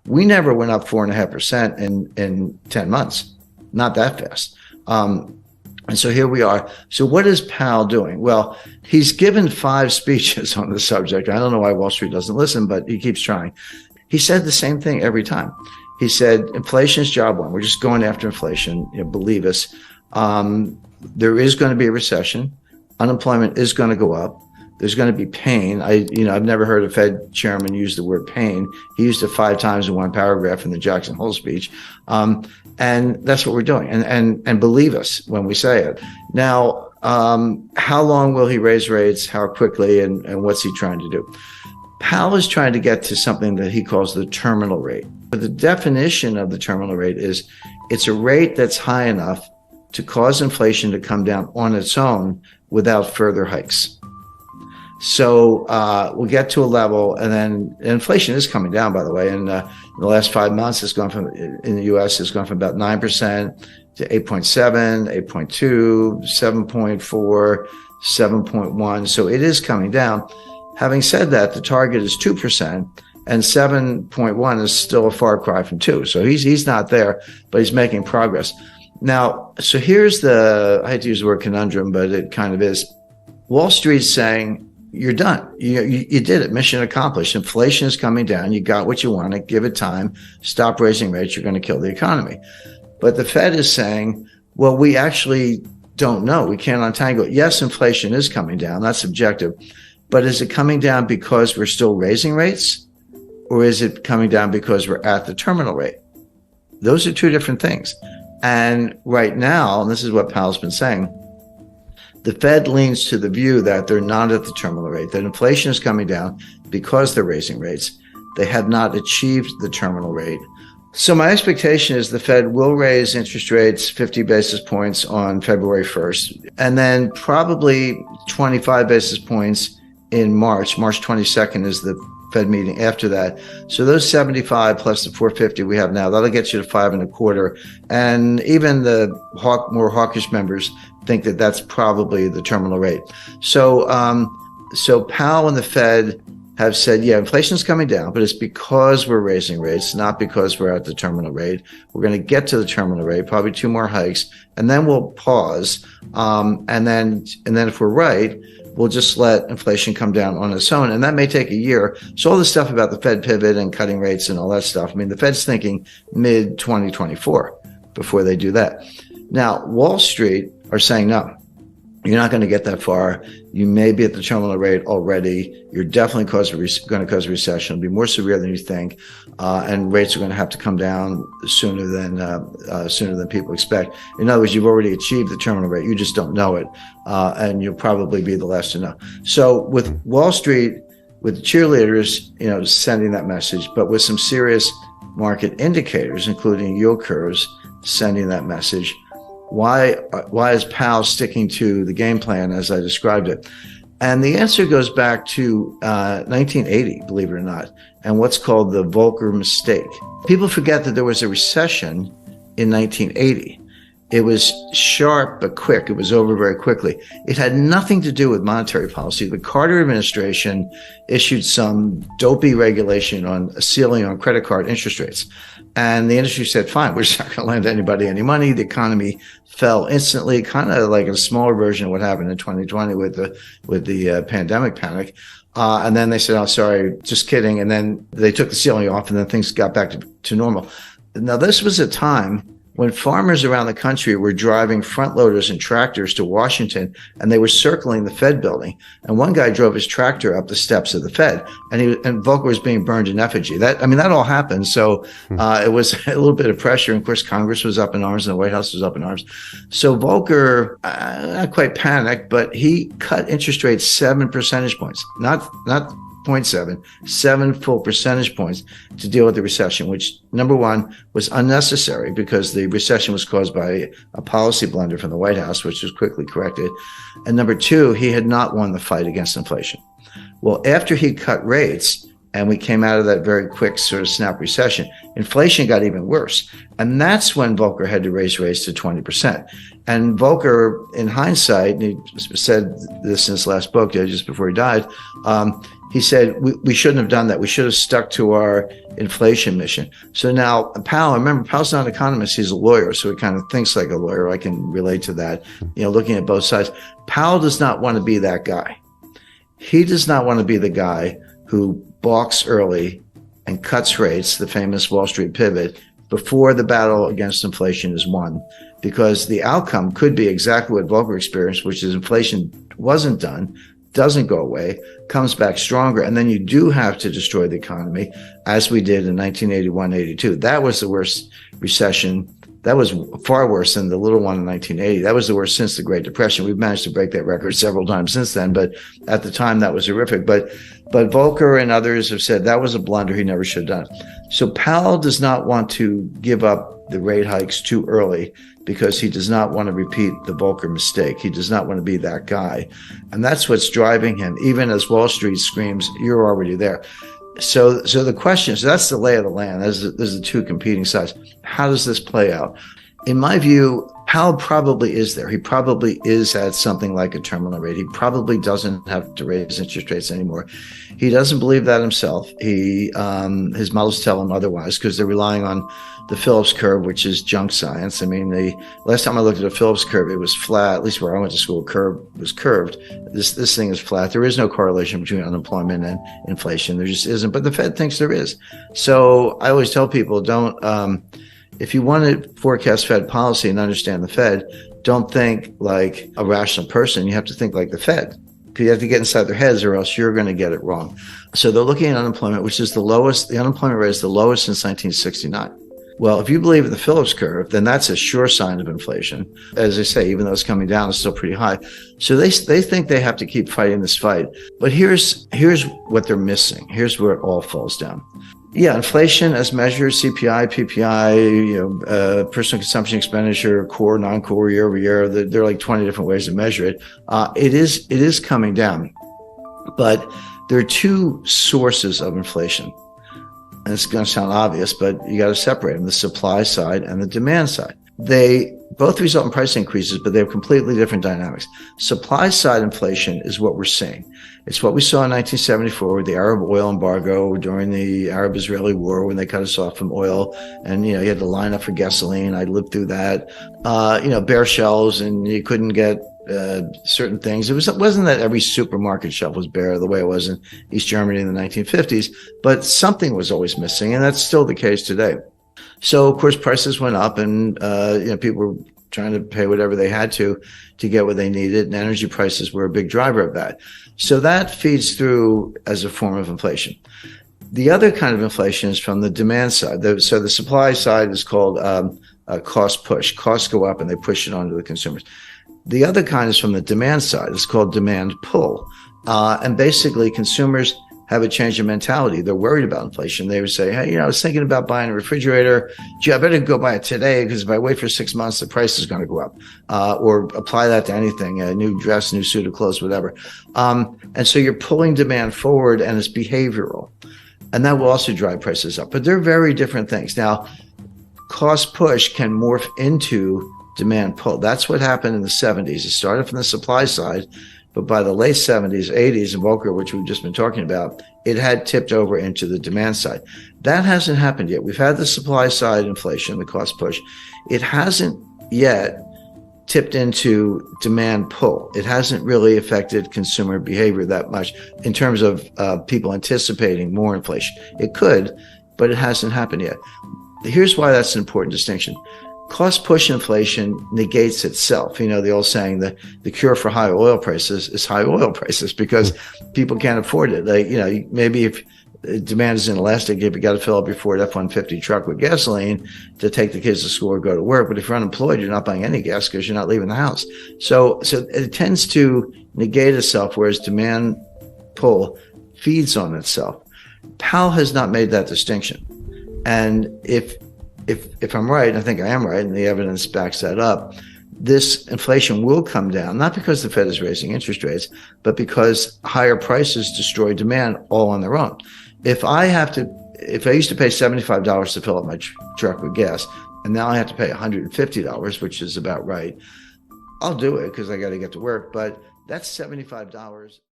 We never went up 4.5% in 10 months, not that fast. And so here we are. So what is Powell doing? Well, he's given 5 speeches on the subject. I don't know why Wall Street doesn't listen, but he keeps trying. He said the same thing every time. He said, inflation is job one. We're just going after inflation. Believe us. There is going to be a recession. Unemployment is going to go up. There's going to be pain. I've never heard a Fed chairman use the word pain. He used it 5 times in one paragraph in the Jackson Hole speech. And that's what we're doing. And believe us when we say it. Now, how long will he raise rates? How quickly? And what's he trying to do? Powell is trying to get to something that he calls the terminal rate. But the definition of the terminal rate is it's a rate that's high enough to cause inflation to come down on its own without further hikes. So we'll get to a level, and then inflation is coming down, by the way. In the last 5 months, it's gone from, in the U.S., it's gone from about 9% to 8.7, 8.2, 7.4, 7.1. So it is coming down. Having said that, the target is 2%, and 7.1 is still a far cry from 2. So he's not there, but he's making progress. Now, so here's I hate to use the word conundrum, but it kind of is. Wall Street's saying, you're done. You did it. Mission accomplished. Inflation is coming down. You got what you wanted. Give it time. Stop raising rates. You're going to kill the economy. But the Fed is saying, well, we actually don't know. We can't untangle it. Yes, inflation is coming down. That's objective. But is it coming down because we're still raising rates? Or is it coming down because we're at the terminal rate? Those are 2 different things. And right now, and this is what Powell's been saying, the Fed leans to the view that they're not at the terminal rate, that inflation is coming down because they're raising rates. They have not achieved the terminal rate. So my expectation is the Fed will raise interest rates 50 basis points on February 1st, and then probably 25 basis points in March. March 22nd is the Fed meeting after that. So those 75 plus the 450 we have now, that'll get you to 5.25. And even the more hawkish members think that that's probably the terminal rate. So Powell and the Fed have said, yeah, inflation's coming down, but it's because we're raising rates, not because we're at the terminal rate. We're going to get to the terminal rate, probably 2 more hikes, and then we'll pause. And then if we're right, we'll just let inflation come down on its own. And that may take a year. So all this stuff about the Fed pivot and cutting rates and all that stuff, I mean, the Fed's thinking mid 2024 before they do that. Now, Wall Street are saying, no, you're not going to get that far. You may be at the terminal rate already. You're definitely going to cause a recession. It'll be more severe than you think. And rates are going to have to come down sooner than people expect. In other words, you've already achieved the terminal rate. You just don't know it. And you'll probably be the last to know. So with Wall Street, with the cheerleaders, sending that message, but with some serious market indicators, including yield curves, sending that message, why is Powell sticking to the game plan as I described it? And the answer goes back to 1980, believe it or not, and what's called the Volker Mistake. People forget that there was a recession in 1980. It was sharp but quick. It was over very quickly. It had nothing to do with monetary policy. The Carter administration issued some dopey regulation on a ceiling on credit card interest rates. And the industry said, fine, we're just not going to lend anybody any money. The economy fell instantly, kind of like a smaller version of what happened in 2020 with the pandemic panic. And then they said, oh, sorry, just kidding. And then they took the ceiling off, and then things got back to normal. Now, this was a time when farmers around the country were driving front loaders and tractors to Washington, and they were circling the Fed building. And one guy drove his tractor up the steps of the Fed, and Volker was being burned in effigy. That all happened. So it was a little bit of pressure. And of course, Congress was up in arms and the White House was up in arms. So Volker, not quite panicked, but he cut interest rates 7 percentage points, not 0.7, 7 full percentage points to deal with the recession, which, number one, was unnecessary because the recession was caused by a policy blunder from the White House, which was quickly corrected. And number two, he had not won the fight against inflation. Well, after he cut rates and we came out of that very quick sort of snap recession, inflation got even worse. And that's when Volker had to raise rates to 20%. And Volker, in hindsight, and he said this in his last book just before he died, He said, we shouldn't have done that. We should have stuck to our inflation mission. So now Powell, remember, Powell's not an economist. He's a lawyer. So he kind of thinks like a lawyer. I can relate to that, looking at both sides. Powell does not want to be that guy. He does not want to be the guy who balks early and cuts rates, the famous Wall Street pivot, before the battle against inflation is won, because the outcome could be exactly what Volcker experienced, which is inflation wasn't done, doesn't go away, comes back stronger, and then you do have to destroy the economy, as we did in 1981-82. That was the worst recession. That was far worse than the little one in 1980. That was the worst since the Great Depression. We've managed to break that record several times since then, but at the time that was horrific. But Volcker and others have said that was a blunder he never should have done. So Powell does not want to give up the rate hikes too early because he does not want to repeat the Volcker mistake. He does not want to be that guy. And that's what's driving him, even as Wall Street screams, you're already there. So the question is, that's the lay of the land. There's the two competing sides. How does this play out? In my view, Powell probably is there. He probably is at something like a terminal rate. He probably doesn't have to raise interest rates anymore. He doesn't believe that himself. His models tell him otherwise because they're relying on the Phillips curve, which is junk science. I mean, the last time I looked at a Phillips curve, it was flat. At least where I went to school, curve was curved. This thing is flat. There is no correlation between unemployment and inflation. There just isn't. But the Fed thinks there is. So I always tell people, don't. If you want to forecast Fed policy and understand the Fed, don't think like a rational person. You have to think like the Fed. You have to get inside their heads or else you're going to get it wrong. So they're looking at unemployment, which is the lowest. The unemployment rate is the lowest since 1969. Well, if you believe in the Phillips curve, then that's a sure sign of inflation. As I say, even though it's coming down, it's still pretty high. So they think they have to keep fighting this fight. But here's what they're missing. Here's where it all falls down. Yeah, inflation as measured, CPI, PPI, personal consumption expenditure, core, non-core, year over year. There are like 20 different ways to measure it. It is coming down, but there are two sources of inflation. And it's going to sound obvious, but you got to separate them: the supply side and the demand side. They both result in price increases, but they have completely different dynamics. Supply side inflation is what we're seeing. It's what we saw in 1974 with the Arab oil embargo during the Arab-Israeli war when they cut us off from oil. And, you had to line up for gasoline. I lived through that. Bare shelves, and you couldn't get certain things. It wasn't that every supermarket shelf was bare the way it was in East Germany in the 1950s, but something was always missing. And that's still the case today. So, of course, prices went up and, people were trying to pay whatever they had to get what they needed. And energy prices were a big driver of that. So that feeds through as a form of inflation. The other kind of inflation is from the demand side. So the supply side is called cost push. Costs go up and they push it onto the consumers. The other kind is from the demand side. It's called demand pull. And basically consumers have a change in mentality. They're worried about inflation. They would say, hey, I was thinking about buying a refrigerator. Gee, I better go buy it today because if I wait for 6 months, the price is going to go up. Or apply that to anything, a new dress, new suit of clothes, whatever. And so you're pulling demand forward and it's behavioral. And that will also drive prices up. But they're very different things. Now, cost push can morph into demand pull. That's what happened in the 70s. It started from the supply side. But by the late 70s, 80s, and Volcker, which we've just been talking about, it had tipped over into the demand side. That hasn't happened yet. We've had the supply side inflation, the cost push. It hasn't yet tipped into demand pull. It hasn't really affected consumer behavior that much in terms of people anticipating more inflation. It could, but it hasn't happened yet. Here's why that's an important distinction. Cost push inflation negates itself. The old saying that the cure for high oil prices is high oil prices because people can't afford it. Maybe if demand is inelastic, if you got to fill up your Ford F-150 truck with gasoline to take the kids to school or go to work. But if you're unemployed, you're not buying any gas because you're not leaving the house. So it tends to negate itself, whereas demand pull feeds on itself. Powell has not made that distinction. And if I'm right, and I think I am right, and the evidence backs that up, this inflation will come down, not because the Fed is raising interest rates, but because higher prices destroy demand all on their own. If I used to pay $75 to fill up my truck with gas, and now I have to pay $150, which is about right, I'll do it because I got to get to work, but that's $75.